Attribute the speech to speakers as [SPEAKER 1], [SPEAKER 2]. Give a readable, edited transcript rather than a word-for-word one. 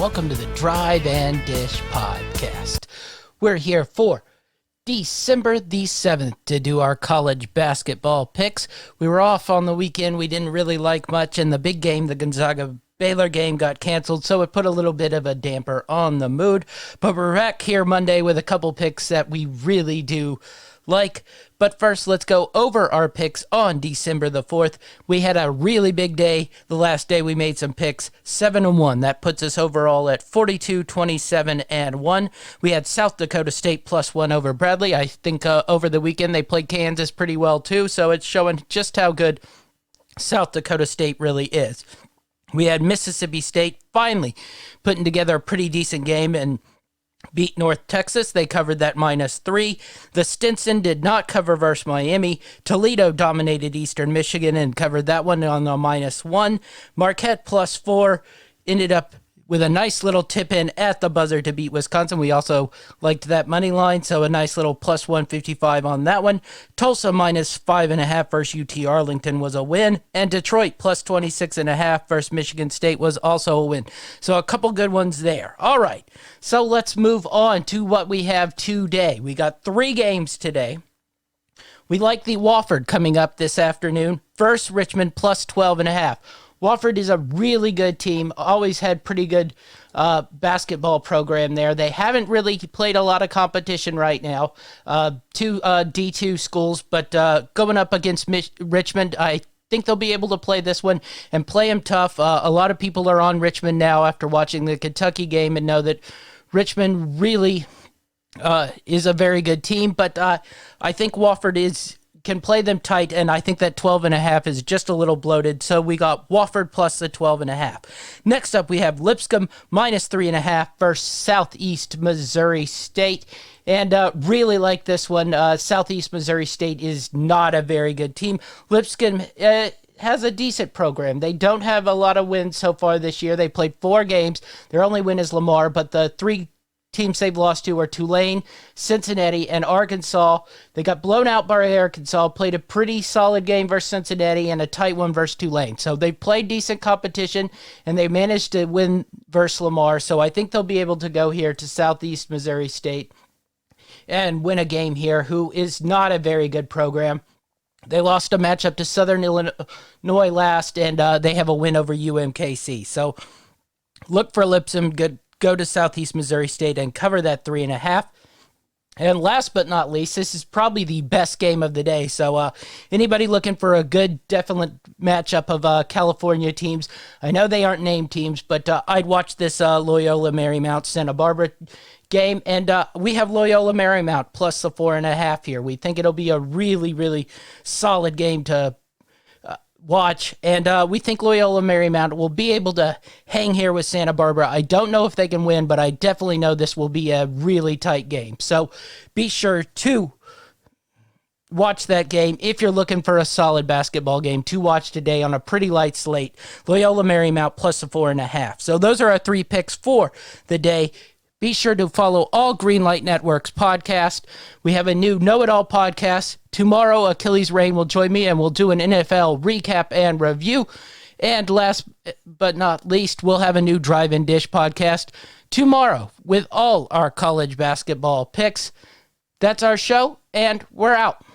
[SPEAKER 1] welcome to the Drive and Dish podcast. We're here for December the 7th to do our college basketball picks. We were off on the weekend. We didn't really like much, and the big game, the Gonzaga-Baylor game, got canceled, so it put a little bit of a damper on the mood. But we're back here Monday with a couple picks that we really do like. But first, let's go over our picks on December the 4th. We had a really big day. The last day we made some picks, 7-1. That puts us overall at 42, 27, and 1. We had South Dakota State +1 over Bradley. I think over the weekend they played Kansas pretty well too, so it's showing just how good South Dakota State really is. We had Mississippi State finally putting together a pretty decent game and beat North Texas. They covered that -3. The Stinson did not cover versus Miami. Toledo dominated Eastern Michigan and covered that one on the -1. Marquette +4 ended up with a nice little tip in at the buzzer to beat Wisconsin. We also liked that money line, so a nice little +155 on that one. Tulsa -5.5 versus UT Arlington was a win, and Detroit +26.5 versus Michigan State was also a win. So a couple good ones there. All right, so let's move on to what we have today. We got 3 games today. We like the Wofford coming up this afternoon. First, Richmond +12.5. Wofford is a really good team, always had pretty good basketball program there. They haven't really played a lot of competition right now, two D2 schools, but going up against Richmond, I think they'll be able to play this one and play them tough. A lot of people are on Richmond now after watching the Kentucky game and know that Richmond really is a very good team, but I think Wofford can play them tight, and I think that 12.5 is just a little bloated, so we got Wofford plus the 12.5. Next up, we have Lipscomb -3.5 versus Southeast Missouri State, and really like this one. Southeast Missouri State is not a very good team. Lipscomb has a decent program. They don't have a lot of wins so far this year. They played 4 games. Their only win is Lamar, but the 3 teams they've lost to are Tulane, Cincinnati, and Arkansas. They got blown out by Arkansas, played a pretty solid game versus Cincinnati, and a tight one versus Tulane. So they played decent competition, and they managed to win versus Lamar. So I think they'll be able to go here to Southeast Missouri State and win a game here, who is not a very good program. They lost a matchup to Southern Illinois last, and they have a win over UMKC. So look for Lipscomb, go to Southeast Missouri State and cover that 3.5. And last but not least, this is probably the best game of the day. So anybody looking for a good, definite matchup of California teams, I know they aren't named teams, but I'd watch this Loyola Marymount Santa Barbara game. And we have Loyola Marymount plus the 4.5 here. We think it'll be a really, really solid game to watch, and we think Loyola Marymount will be able to hang here with Santa Barbara. I don't know if they can win, but I definitely know this will be a really tight game. So be sure to watch that game if you're looking for a solid basketball game to watch today on a pretty light slate. Loyola Marymount plus the 4.5. So those are our 3 picks for the day. Be sure to follow all Greenlight Network's podcast. We have a new Know It All podcast. Tomorrow, Achilles Rain will join me, and we'll do an NFL recap and review. And last but not least, we'll have a new Drive and Dish podcast tomorrow with all our college basketball picks. That's our show, and we're out.